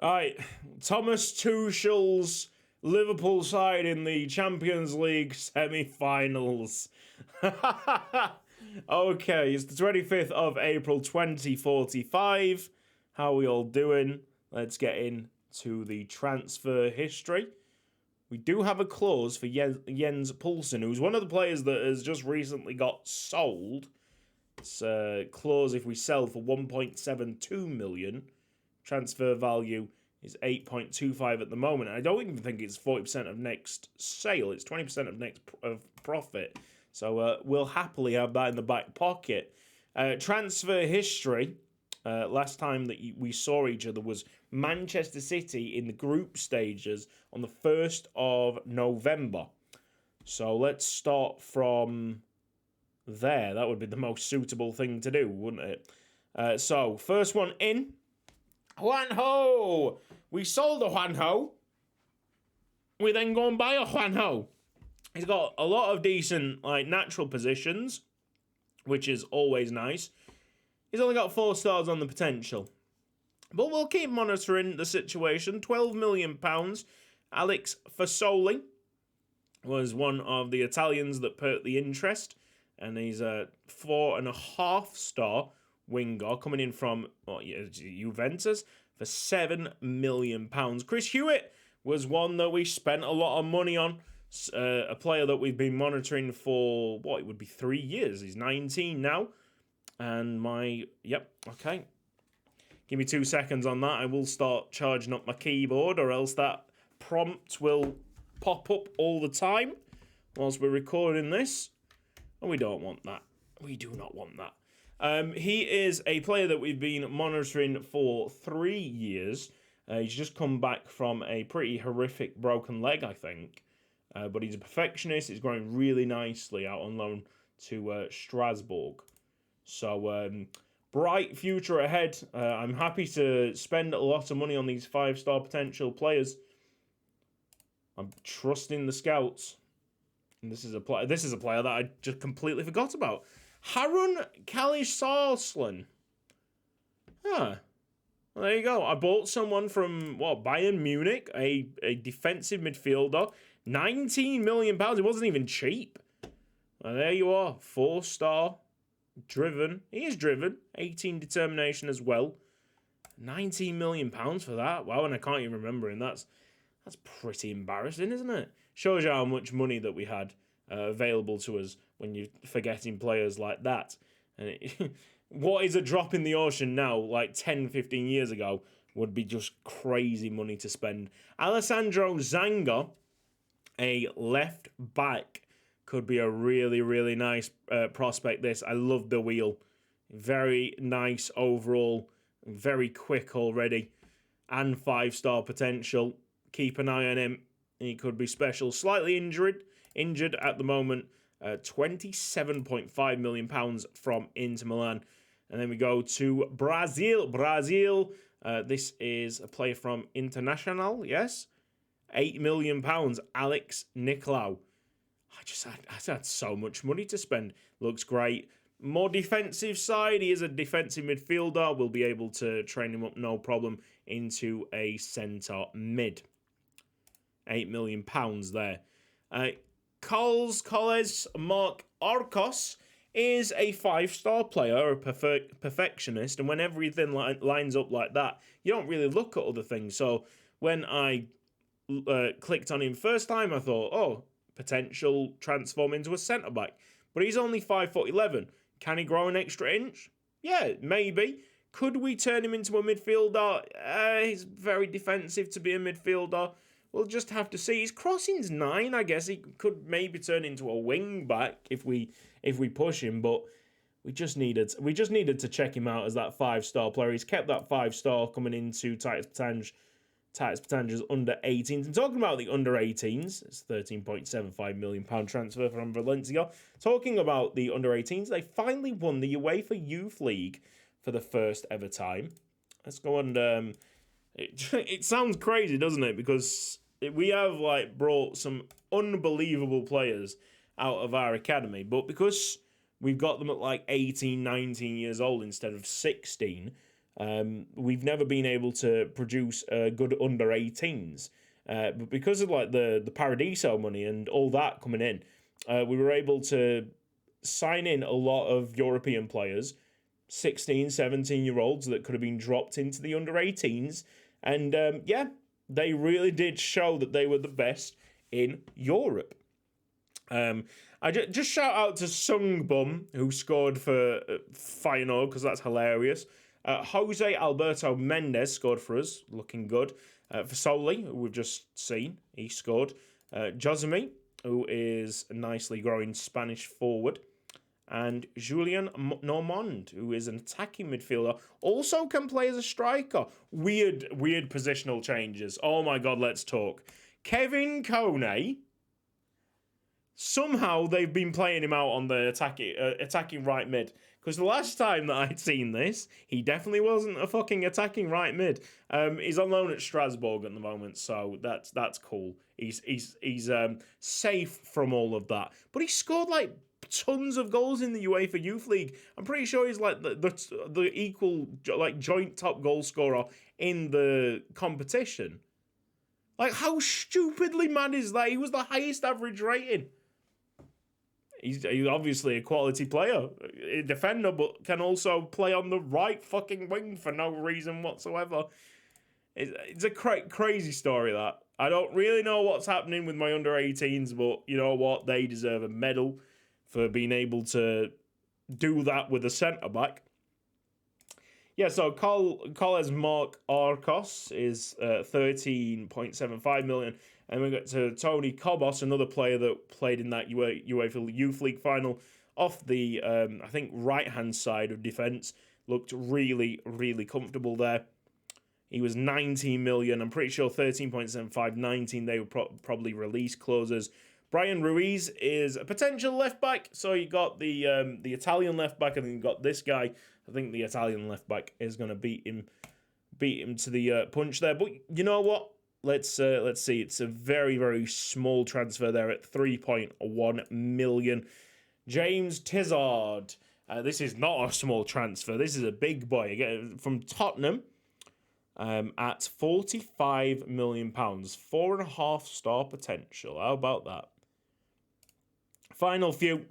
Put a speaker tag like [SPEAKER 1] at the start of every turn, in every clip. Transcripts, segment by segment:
[SPEAKER 1] Right, Thomas Tuchel's Liverpool side in the Champions League semi-finals. Okay, it's the 25th of April 2045. How are we all doing? Let's get into the transfer history. We do have a clause for Jens Poulsen, who's one of the players that has just recently got sold. It's a clause if we sell for 1.72 million. Transfer value is 8.25 at the moment. I don't even think it's 40% of next sale. It's 20% of next profit. So we'll happily have that in the back pocket. Transfer history. Last time that we saw each other was Manchester City in the group stages on the 1st of November. So let's start from there. That would be the most suitable thing to do, wouldn't it? So first one in. Juanjo! We sold a Juanjo. We then go and buy a Juanjo. He's got a lot of decent natural positions, which is always nice. He's only got 4 stars on the potential. But we'll keep monitoring the situation. £12 million. Alex Fasoli was one of the Italians that perked the interest. And he's a 4.5 star winger coming in from Juventus for £7 million. Chris Hewitt was one that we spent a lot of money on. A player that we've been monitoring for, it would be 3 years. He's 19 now. And okay. Give me 2 seconds on that. I will start charging up my keyboard, or else that prompt will pop up all the time whilst we're recording this. And we don't want that. We do not want that. He is a player that we've been monitoring for 3 years. He's just come back from a pretty horrific broken leg, I think. But he's a perfectionist. He's growing really nicely out on loan to Strasbourg. So, bright future ahead. I'm happy to spend a lot of money on these 5-star potential players. I'm trusting the scouts. And this is a player that I just completely forgot about. Harun Kalisarslan. Well, there you go. I bought someone from, Bayern Munich, a defensive midfielder. £19 million. It wasn't even cheap. Well, there you are. 4-star. Driven. He is driven. 18 determination as well. £19 million for that. Wow, and I can't even remember him. That's pretty embarrassing, isn't it? Shows you how much money that we had available to us when you're forgetting players like that. And what is a drop in the ocean now, like 10, 15 years ago, would be just crazy money to spend. Alessandro Zanga, a left back, could be a really, really nice prospect, this. I love the wheel. Very nice overall. Very quick already. And 5-star potential. Keep an eye on him. He could be special. Slightly injured at the moment. £27.5 million from Inter Milan. And then we go to Brazil. This is a player from Internacional, yes? £8 million. Alex Nicolaou. I had so much money to spend. Looks great. More defensive side. He is a defensive midfielder. We'll be able to train him up no problem into a centre mid. £8 million there. Coles Mark Arcos is a 5-star player, a perfectionist, and when everything lines up like that, you don't really look at other things. So when I clicked on him first time, I thought, potential transform into a centre-back. But he's only 5'11". Can he grow an extra inch? Yeah, maybe. Could we turn him into a midfielder? He's very defensive to be a midfielder. We'll just have to see. His crossing's 9, I guess. He could maybe turn into a wing-back if we push him, but we just needed to check him out as that 5-star player. He's kept that 5-star coming into Titus Pétange. Titus Pétange's under 18s. And talking about the under 18s, it's £13.75 million transfer from Valencia. Talking about the under 18s, they finally won the UEFA Youth League for the first ever time. Let's go and it sounds crazy, doesn't it? Because we have brought some unbelievable players out of our academy, but because we've got them at 18, 19 years old instead of 16, We've never been able to produce good under 18s. But because of like the Paradiso money and all that coming in, we were able to sign in a lot of European players, 16, 17-year-olds that could have been dropped into the under 18s. And yeah, they really did show that they were the best in Europe. I just shout out to Sungbum, who scored for Feyenoord, because that's hilarious. Jose Alberto Mendes scored for us, looking good. For Soli, who we've just seen, he scored. Josemi, who is a nicely growing Spanish forward. And Julien Normand, who is an attacking midfielder, also can play as a striker. Weird positional changes. Oh my god, let's talk. Kevin Kone, somehow they've been playing him out on the attacking right mid. Because the last time that I'd seen this, he definitely wasn't a fucking attacking right mid. He's on loan at Strasbourg at the moment, so that's cool. He's safe from all of that. But he scored like tons of goals in the UEFA Youth League. I'm pretty sure he's like the equal like joint top goal scorer in the competition. Like, how stupidly mad is that? He was the highest average rating. He's obviously a quality player, a defender, but can also play on the right fucking wing for no reason whatsoever. It's a crazy story, that. I don't really know what's happening with my under-18s, but you know what? They deserve a medal for being able to do that with a centre-back. Yeah, so Coles Mark Arcos is 13.75 million. And we got to Tony Kobos, another player that played in that UEFA Youth League final, off the, I think, right-hand side of defence. Looked really, really comfortable there. He was 19 million. I'm pretty sure 13.75, 19, they were probably release clauses. Brian Ruiz is a potential left-back. So you got the Italian left-back, and then you got this guy. I think the Italian left-back is going to beat him to the punch there. But you know what? Let's see. It's a very, very small transfer there at 3.1 million. James Tizard. This is not a small transfer. This is a big boy. Again, from Tottenham at £45 million. 4.5 star potential. How about that? Final few.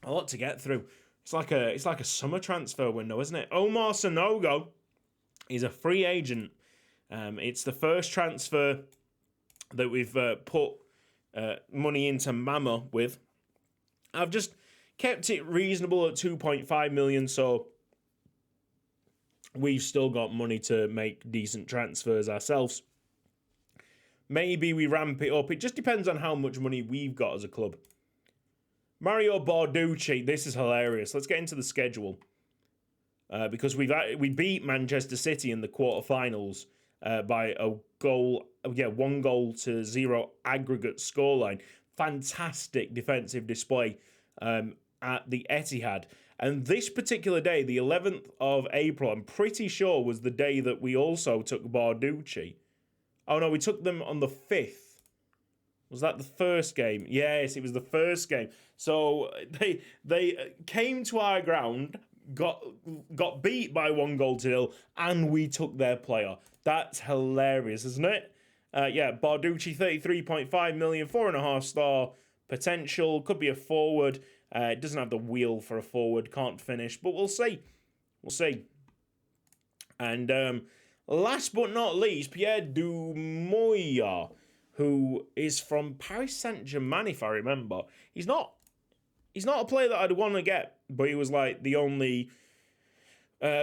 [SPEAKER 1] A lot to get through. It's like a summer transfer window, isn't it? Omar Sanogo is a free agent. It's the first transfer that we've put money into Mama with. I've just kept it reasonable at 2.5 million, so we've still got money to make decent transfers ourselves. Maybe we ramp it up. It just depends on how much money we've got as a club. Mario Barducci, this is hilarious. Let's get into the schedule. Because we beat Manchester City in the quarterfinals by a goal, 1-0 aggregate scoreline. Fantastic defensive display at the Etihad. And this particular day, the 11th of April, I'm pretty sure was the day that we also took Barducci. Oh no, we took them on the 5th. Was that the first game? Yes, it was the first game. So they came to our ground, got beat by 1-0, and we took their player. That's hilarious, isn't it? Barducci, 33.5 million, 4.5 star potential. Could be a forward. It doesn't have the wheel for a forward. Can't finish, but we'll see. We'll see. And last but not least, Pierre Dumoya, who is from Paris Saint-Germain, if I remember. He's not a player that I'd want to get, but he was like the only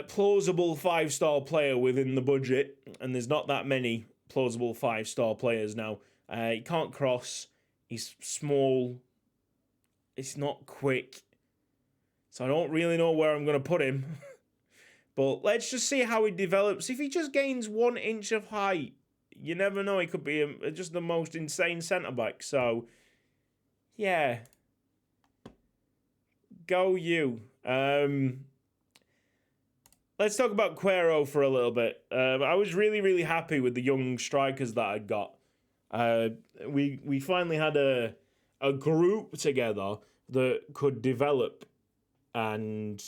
[SPEAKER 1] plausible 5-star player within the budget, and there's not that many plausible 5-star players now. He can't cross. He's small. It's not quick. So I don't really know where I'm going to put him. But let's just see how he develops. If he just gains 1 inch of height, you never know. He could be just the most insane centre-back. So, yeah. Go you. Let's talk about Quero for a little bit. I was really, really happy with the young strikers that I got. We finally had a group together that could develop and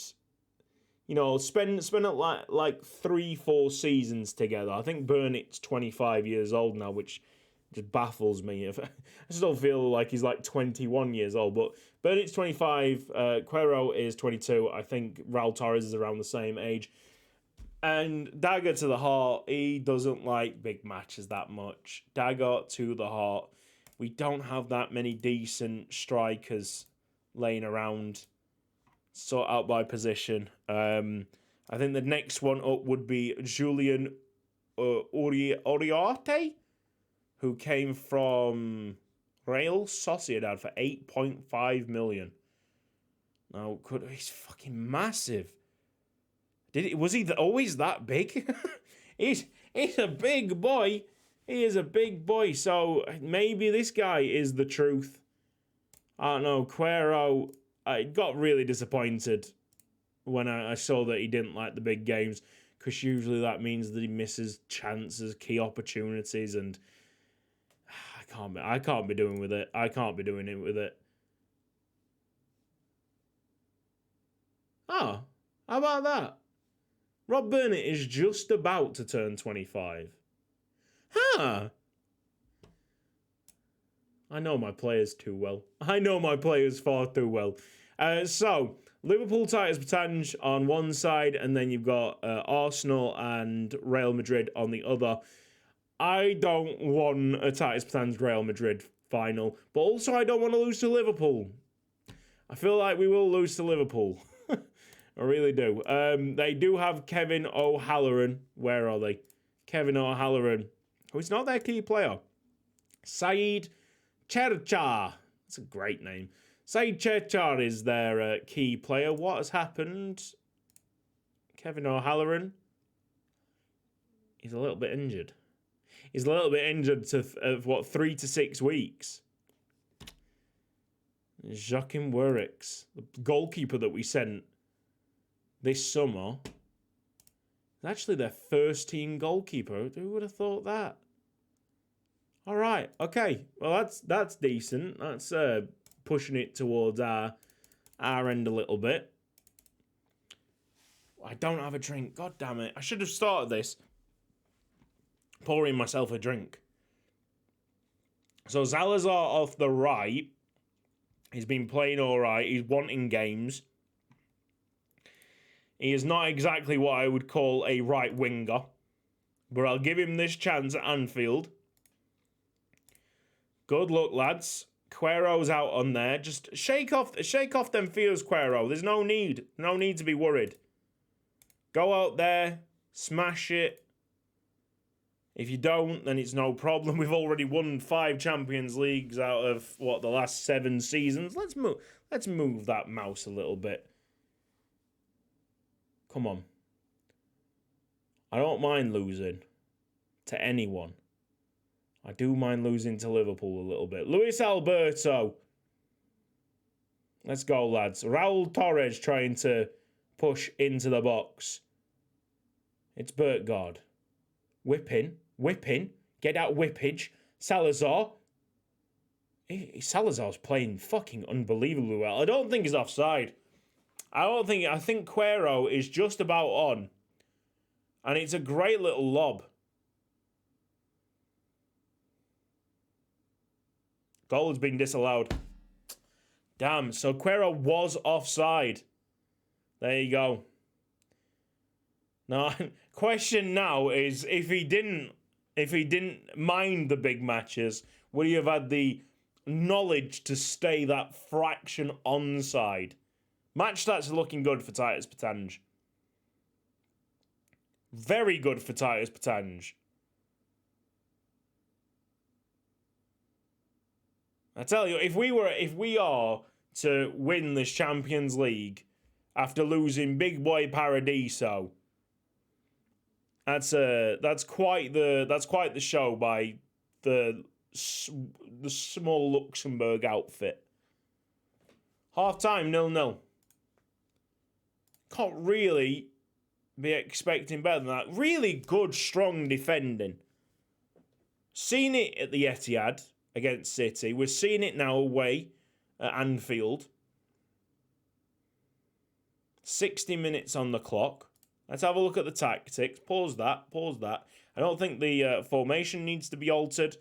[SPEAKER 1] you know, spend like 3-4 seasons together. I think Burnett's 25 years old now, which just baffles me. I still feel like he's like 21 years old, but Burnett's 25, Quero is 22. I think Raul Torres is around the same age. And dagger to the heart, he doesn't like big matches that much. Dagger to the heart. We don't have that many decent strikers laying around, sort out by position. I think the next one up would be Julian Uriarte, who came from Real Sociedad for 8.5 million. Now, he's fucking massive. Was he always that big? he's a big boy. He is a big boy. So maybe this guy is the truth. I don't know. Quero, I got really disappointed when I saw that he didn't like the big games, because usually that means that he misses chances, key opportunities, and I can't be doing with it. I can't be doing it with it. Oh, how about that? Rob Burnett is just about to turn 25. Huh. I know my players too well. I know my players far too well. So, Liverpool, Titus Pétange on one side, and then you've got Arsenal and Real Madrid on the other. I don't want a Titus Pétange Real Madrid final, but also I don't want to lose to Liverpool. I feel like we will lose to Liverpool. I really do. They do have Kevin O'Halloran. Where are they? Kevin O'Halloran, who's not their key player. Saeed Cherchar. That's a great name. Saeed Cherchar is their key player. What has happened? Kevin O'Halloran. He's a little bit injured. He's a little bit injured to, 3 to 6 weeks. Joachim Werix, the goalkeeper that we sent this summer, is actually their first team goalkeeper. Who would have thought that? All right, okay. Well, that's decent. That's pushing it towards our end a little bit. I don't have a drink. God damn it! I should have started this pouring myself a drink. So Salazar off the right. He's been playing all right. He's wanting games. He is not exactly what I would call a right winger, but I'll give him this chance at Anfield. Good luck, lads. Quero's out on there. Just shake off them fears, Quero. There's no need to be worried. Go out there, smash it. If you don't, then it's no problem. We've already won 5 Champions Leagues out of the last 7 seasons. Let's move that mouse a little bit. Come on. I don't mind losing to anyone. I do mind losing to Liverpool a little bit. Luis Alberto. Let's go, lads. Raul Torres trying to push into the box. It's Bertgard. Whipping. Get out whippage. Salazar. Salazar's playing fucking unbelievably well. I don't think he's offside. I think Quero is just about on. And it's a great little lob. Goal has been disallowed. Damn, so Quero was offside. There you go. Now, question now is if he didn't mind the big matches, would he have had the knowledge to stay that fraction onside? Match stats are looking good for Titus Pétange. Very good for Titus Pétange. I tell you, if we are to win this Champions League after losing Big Boy Paradiso, that's quite the show by the small Luxembourg outfit. Half time 0-0. Can't really be expecting better than that. Really good, strong defending. Seen it at the Etihad against City. We're seeing it now away at Anfield. 60 minutes on the clock. Let's have a look at the tactics. Pause that. I don't think the formation needs to be altered.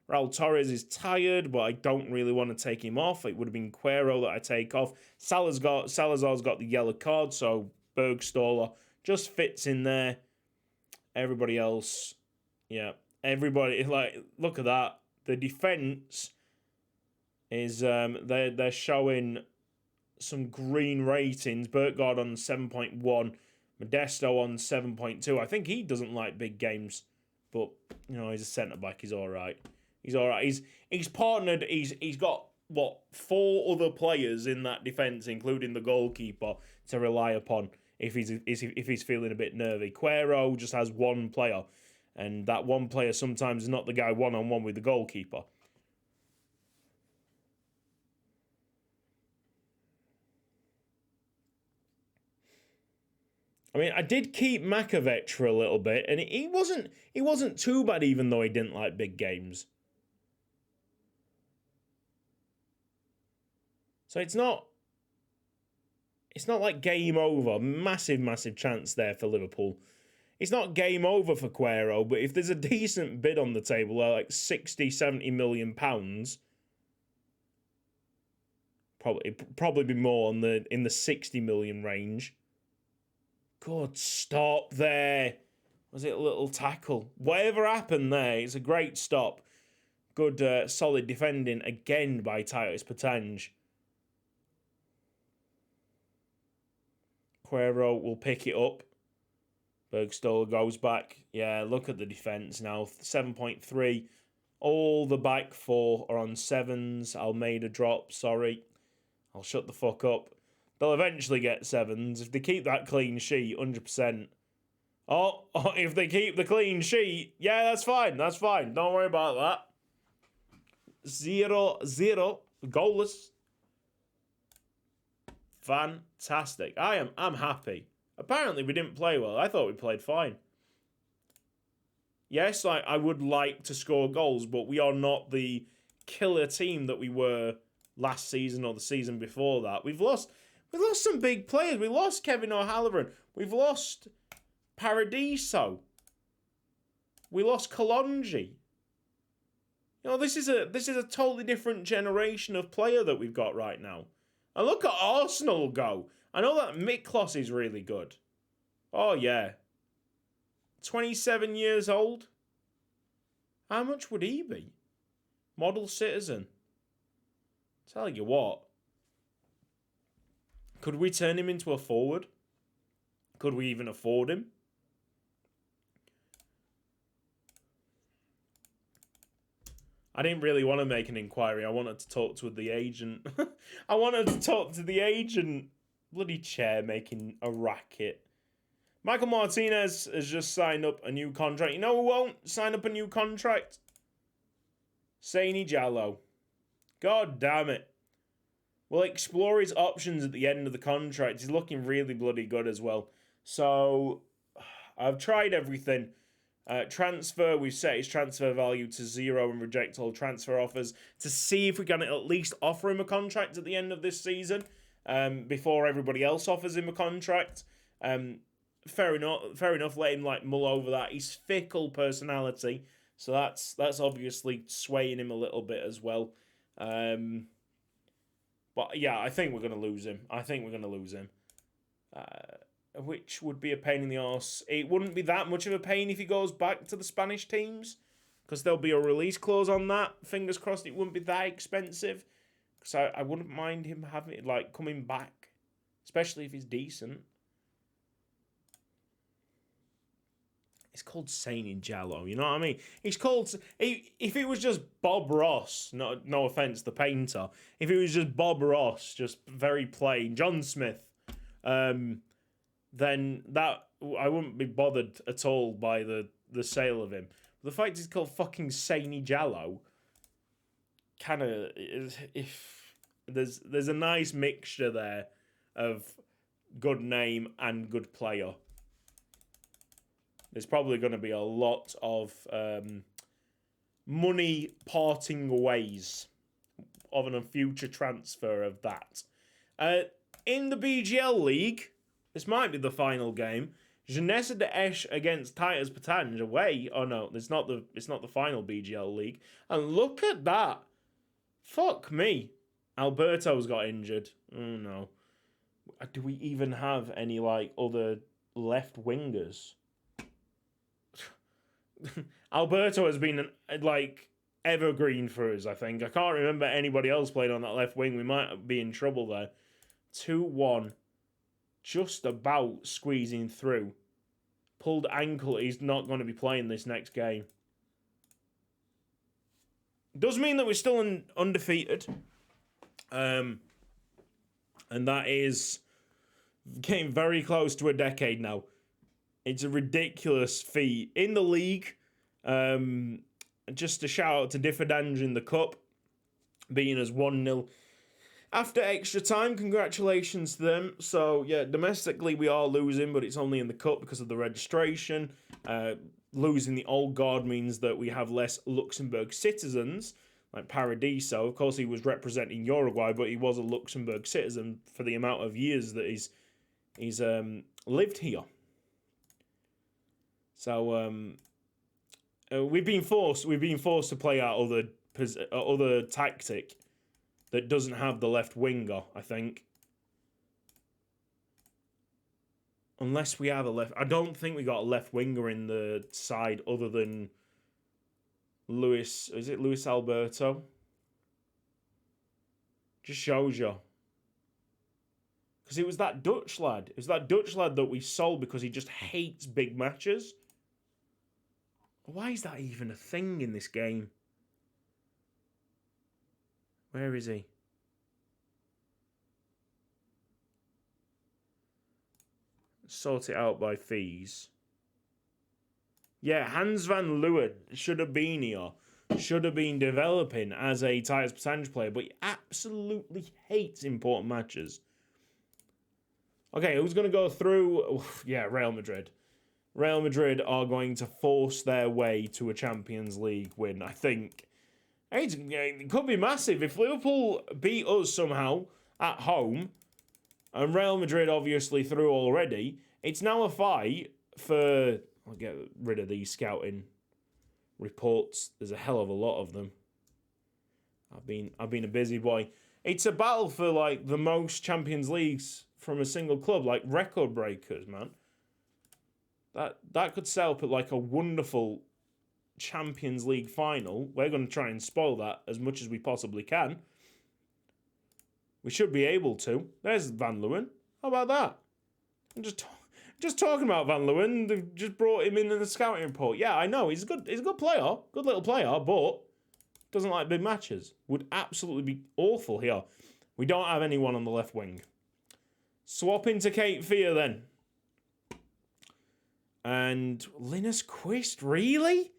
[SPEAKER 1] Raul Torres is tired, but I don't really want to take him off. It would have been Quero that I take off. Salazar's got the yellow card, so Bergstaller just fits in there. Everybody else, yeah. Everybody, like, look at that. The defense is, they're showing some green ratings. Burtgaard on 7.1. Modesto on 7.2. I think he doesn't like big games, but, you know, he's a centre-back. He's all right. He's partnered. He's got, what, 4 other players in that defence, including the goalkeeper, to rely upon if he's feeling a bit nervy. Quero just has 1 player, and that 1 player sometimes is not the guy one-on-one with the goalkeeper. I mean, I did keep Makovic for a little bit, and he wasn't too bad, even though he didn't like big games. So it's not like game over. Massive chance there for Liverpool. It's not game over for Quero, but if there's a decent bid on the table, like 60, 70 million pounds, probably be more in the 60 million range. Good stop there. Was it a little tackle? Whatever happened there, it's a great stop. Good solid defending again by Titus Pétange. Quero will pick it up. Bergstaller goes back. Yeah, look at the defence now. 7.3. All the back 4 are on 7s. Almeida drop, sorry. I'll shut the fuck up. They'll eventually get 7s. If they keep that clean sheet, 100%. Oh, if they keep the clean sheet, yeah, that's fine. Don't worry about that. 0-0. Goalless. Fantastic. I'm happy. Apparently we didn't play well. I thought we played fine. Yes, I would like to score goals, but we are not the killer team that we were last season or the season before that. We've lost some big players. We lost Kevin O'Halloran. We've lost Paradiso. We lost Kalonji. You know, this is a totally different generation of player that we've got right now. And look at Arsenal go. I know that Miklos is really good. Oh, yeah. 27 years old. How much would he be? Model citizen. Tell you what. Could we turn him into a forward? Could we even afford him? I didn't really want to make an inquiry. I wanted to talk to the agent. I wanted to talk to the agent. Bloody chair making a racket. Michael Martinez has just signed up a new contract. You know who won't sign up a new contract? Saini Jallow. God damn it. We'll explore his options at the end of the contract. He's looking really bloody good as well. So, I've tried everything. Transfer, we've set his transfer value to 0 and reject all transfer offers to see if we can at least offer him a contract at the end of this season before everybody else offers him a contract. Fair enough, let him mull over that. He's fickle personality, so that's obviously swaying him a little bit as well. But yeah, I think we're going to lose him. Which would be a pain in the arse. It wouldn't be that much of a pain if he goes back to the Spanish teams, because there'll be a release clause on that. Fingers crossed it wouldn't be that expensive, because I wouldn't mind him having coming back, especially if he's decent. It's called Saini Jallow, you know what I mean? He's called... If it was just Bob Ross, no offence, the painter, if it was just Bob Ross, just very plain, John Smith, then that I wouldn't be bothered at all by the sale of him. The fact he's called fucking Saini Jallow, kind of... If there's a nice mixture there of good name and good player. There's probably going to be a lot of money parting ways of a future transfer of that. In the BGL League, This might be the final game. Jeunesse de Esch against Titus Pétange away. Oh no, it's not the final BGL league. And look at that. Fuck me. Alberto's got injured. Oh no. Do we even have any like other left wingers? Alberto has been like evergreen for us, I think. I can't remember anybody else playing on that left wing. We might be in trouble there. 2-1. Just about squeezing through. Pulled ankle. He's not going to be playing this next game. Does mean that we're still undefeated. And that is getting very close to a decade now. It's a ridiculous feat. In the league, just a shout out to Pétange in the cup, beating us 1-0. After extra time, congratulations to them. So, yeah, domestically we are losing, but it's only in the cup because of the registration. Losing the old guard means that we have less Luxembourg citizens, like Paradiso. Of course, he was representing Uruguay, but he was a Luxembourg citizen for the amount of years that he's lived here. So, we've been forced to play our other tactic that doesn't have the left winger, I think. Unless we have a left... I don't think we got a left winger in the side other than Luis... Is it Luis Alberto? Just shows you. Because it was that Dutch lad. It was that Dutch lad that we sold because he just hates big matches. Why is that even a thing in this game? Where is he? Sort it out by fees. Yeah, Hans van Leeuwen should have been here. Should have been developing as a Titus Pétange player, but he absolutely hates important matches. Okay, who's going to go through? Yeah, Real Madrid. Real Madrid are going to force their way to a Champions League win, I think. It could be massive. If Liverpool beat us somehow at home, and Real Madrid obviously through already, it's now a fight for... I'll get rid of these scouting reports. There's a hell of a lot of them. I've been a busy boy. It's a battle for like the most Champions Leagues from a single club, like record breakers, man. That could set up at like a wonderful Champions League final. We're going to try and spoil that as much as we possibly can. We should be able to. There's Van Leeuwen. How about that? I'm just talking about Van Leeuwen. They've just brought him in the scouting report. Yeah, I know. He's a good player. Good little player, but doesn't like big matches. Would absolutely be awful here. We don't have anyone on the left wing. Swap into Kate Fear then. And Linus Quist, really?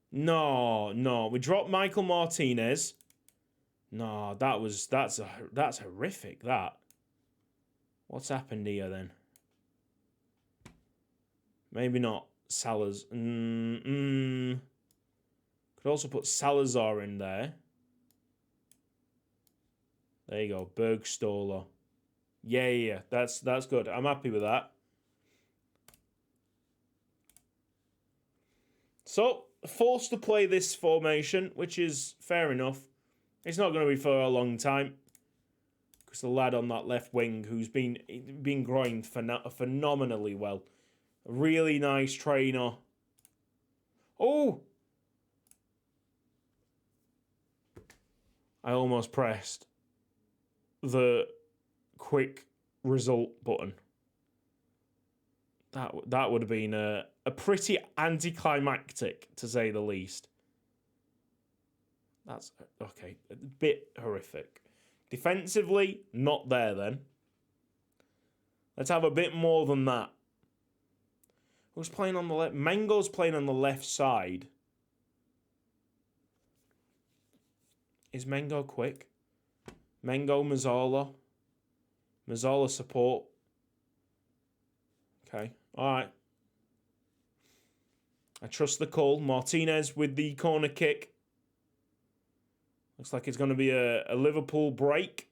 [SPEAKER 1] No. We dropped Michael Martinez. No, that's horrific, that. What's happened here then? Maybe not Salazar. Could also put Salazar in there. There you go, Bergstaller. Yeah. That's good. I'm happy with that. So, forced to play this formation, which is fair enough. It's not going to be for a long time. Because the lad on that left wing who's been growing phenomenally well. A really nice trainer. Oh! I almost pressed the quick result button. That would have been a pretty anticlimactic, to say the least. That's, okay, a bit horrific. Defensively, not there then. Let's have a bit more than that. Who's playing on the left? Mengo's playing on the left side. Is Mengo quick? Mengo, Mazzola. Mazzola support. Okay, alright. I trust the call. Martinez with the corner kick. Looks like it's going to be a Liverpool break.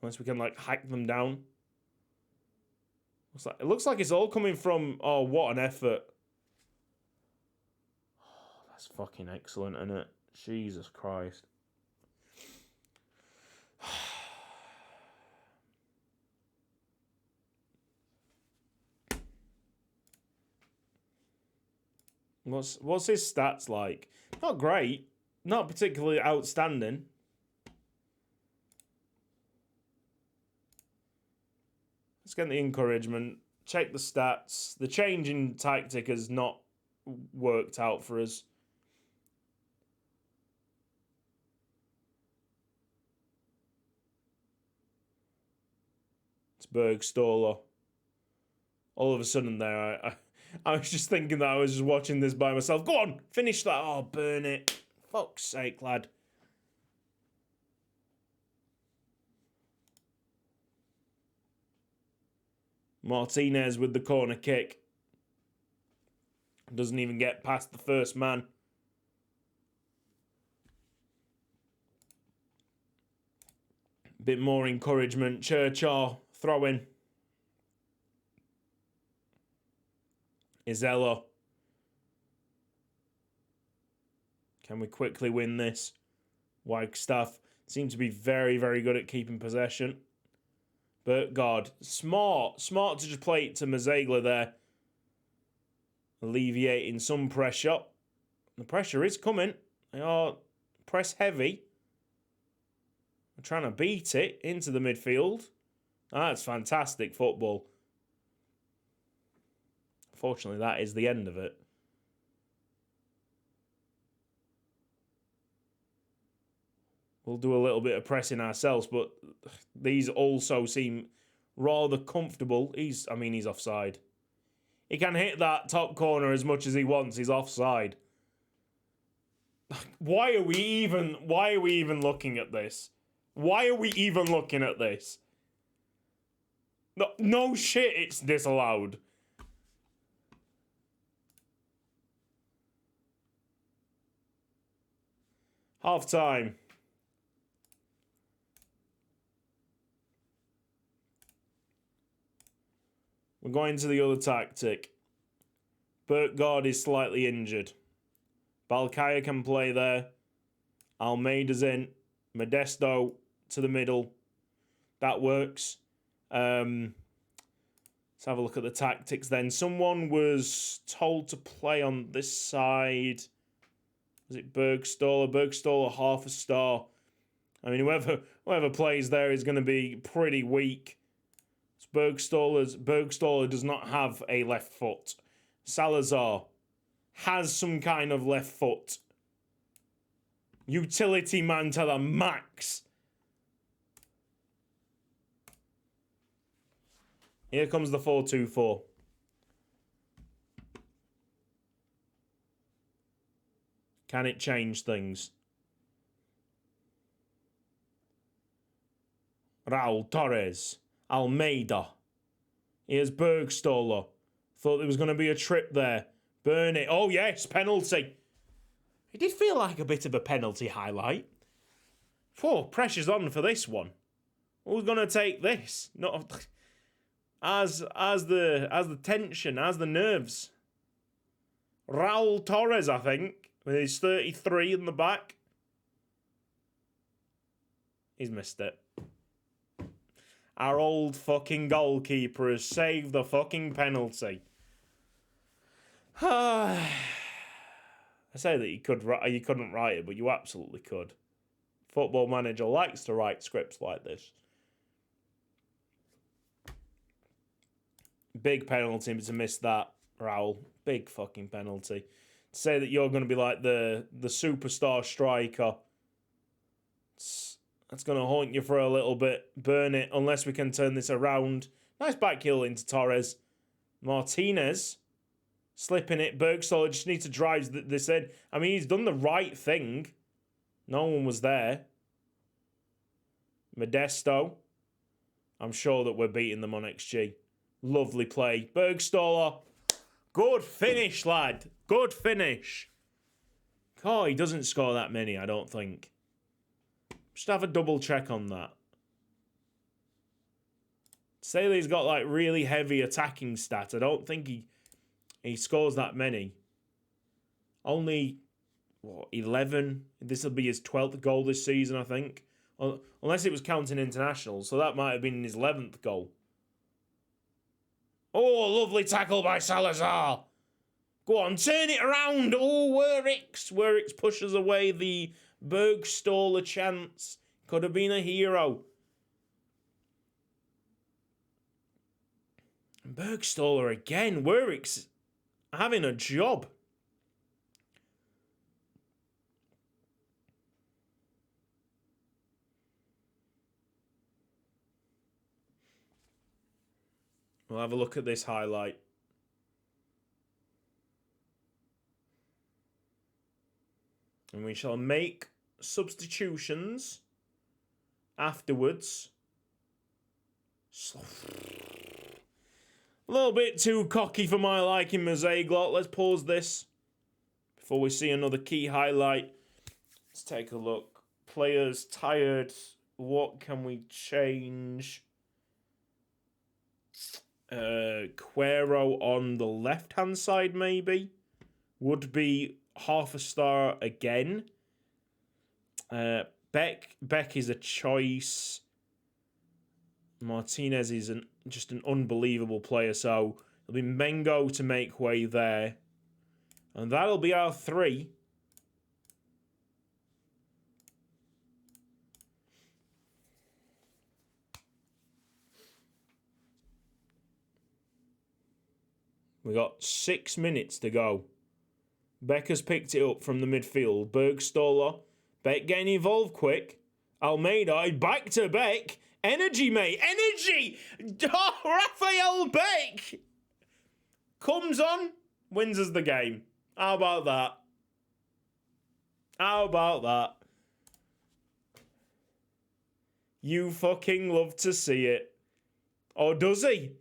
[SPEAKER 1] Unless we can, like, hack them down. It looks like it's all coming from... Oh, what an effort. Oh, that's fucking excellent, isn't it? Jesus Christ. What's his stats like? Not great. Not particularly outstanding. Let's get the encouragement. Check the stats. The change in tactic has not worked out for us. It's Bergstaller. All of a sudden there, I was just thinking that I was just watching this by myself. Go on, finish that. Oh, burn it. Fuck's sake, lad. Martinez with the corner kick. Doesn't even get past the first man. Bit more encouragement. Churchaw throwing. Izella. Can we quickly win this? Wagstaff seems to be very, very good at keeping possession. But God, smart to just play it to Mazegla there. Alleviating some pressure. The pressure is coming. They are press heavy. They're trying to beat it into the midfield. That's fantastic football. Fortunately, that is the end of it. We'll do a little bit of pressing ourselves, but these also seem rather comfortable. He's offside. He can hit that top corner as much as he wants. He's offside. Why are we even looking at this? Why are we even looking at this? No shit, it's disallowed. Half time. We're going to the other tactic. Burtgaard is slightly injured. Balkaya can play there. Almeida's in. Modesto to the middle. That works. Let's have a look at the tactics then. Someone was told to play on this side. Was it Bergstaller? Bergstaller, half a star. I mean, whoever plays there is going to be pretty weak. Bergstaller does not have a left foot. Salazar has some kind of left foot. Utility man to the max. Here comes the 4-2-4. Can it change things? Raul Torres. Almeida. Here's Bergstaller. Thought there was going to be a trip there. Burn it. Oh, yes, penalty. It did feel like a bit of a penalty highlight. Pressure's on for this one. Who's going to take this? Not as the tension, as the nerves. Raul Torres, I think, with his 33 in the back. He's missed it. Our old fucking goalkeeper has saved the fucking penalty. I say that you couldn't write it, but you absolutely could. Football Manager likes to write scripts like this. Big penalty to miss that, Raul. Big fucking penalty. To say that you're going to be like the superstar striker. That's going to haunt you for a little bit. Burn it, unless we can turn this around. Nice back heel into Torres. Martinez. Slipping it. Bergstaller just needs to drive this in. I mean, he's done the right thing. No one was there. Modesto. I'm sure that we're beating them on XG. Lovely play. Bergstaller. Good finish, lad. Good finish. Oh, he doesn't score that many, I don't think. Just have a double check on that. Say that he's got like really heavy attacking stats. I don't think he scores that many. Only, what, 11? This will be his 12th goal this season, I think. Unless it was counting internationals, so that might have been his 11th goal. Oh, lovely tackle by Salazar. Go on, turn it around. Oh, Werix. Werix pushes away the Bergstaller chance. Could have been a hero. Bergstaller again. Werix having a job. We'll have a look at this highlight. And we shall make substitutions afterwards. A little bit too cocky for my liking, Mazeglot. Let's pause this before we see another key highlight. Let's take a look. Players tired. What can we change? Quero on the left-hand side, maybe. Would be half a star again. Beck is a choice. Martinez is just an unbelievable player, so it'll be Mengo to make way there. And that'll be our 3. We got 6 minutes to go. Becker's picked it up from the midfield. Bergstaller. Beck getting involved quick. Almeida back to Beck. Energy, mate. Energy! Oh, Raphael Beck! Comes on, wins us the game. How about that? How about that? You fucking love to see it. Or does he?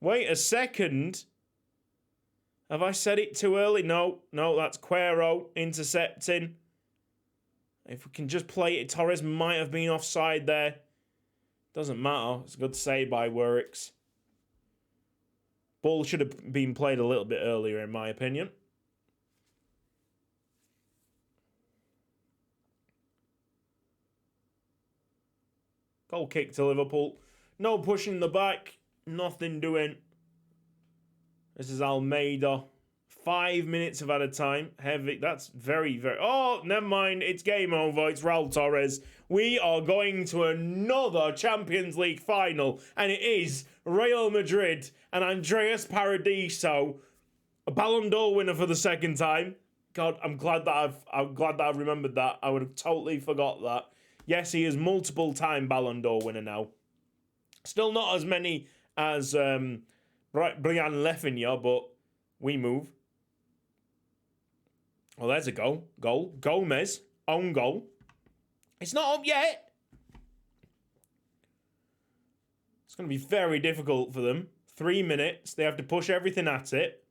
[SPEAKER 1] Wait a second. Have I said it too early? No, that's Quero intercepting. If we can just play it, Torres might have been offside there. Doesn't matter. It's a good save by Werix. Ball should have been played a little bit earlier, in my opinion. Goal kick to Liverpool. No pushing the back. Nothing doing. This is Almeida. 5 minutes of added time. Heavy. That's very, very... Oh, never mind. It's game over. It's Raul Torres. We are going to another Champions League final. And it is Real Madrid and Andreas Paradiso. A Ballon d'Or winner for the second time. God, I'm glad that I've remembered that. I would have totally forgot that. Yes, he is multiple-time Ballon d'Or winner now. Still not as many as Brian Lefinia, but we move. Well, there's a goal. Gomez, own goal. It's not up yet. It's going to be very difficult for them. 3 minutes. They have to push everything at it.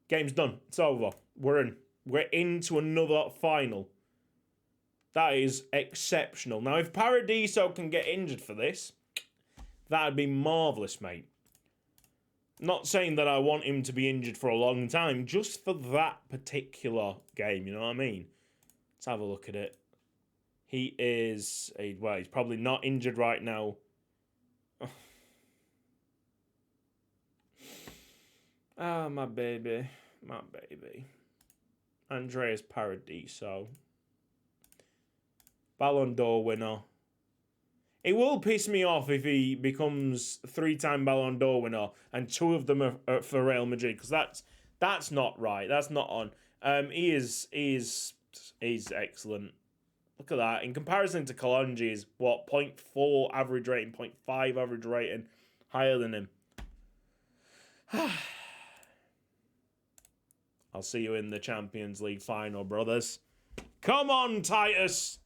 [SPEAKER 1] Game's done. It's over. We're in. We're into another final. That is exceptional. Now, if Paradiso can get injured for this, that'd be marvellous, mate. Not saying that I want him to be injured for a long time, just for that particular game, you know what I mean? Let's have a look at it. He is, well, he's probably not injured right now. Ah, my baby. My baby. Andreas Paradiso. Ballon d'Or winner. It will piss me off if he becomes 3-time Ballon d'Or winner and 2 of them are for Real Madrid, because that's not right. That's not on. He's excellent. Look at that. In comparison to Kalonji, is what, 0.4 average rating, 0.5 average rating, higher than him. I'll see you in the Champions League final, brothers. Come on, Titus.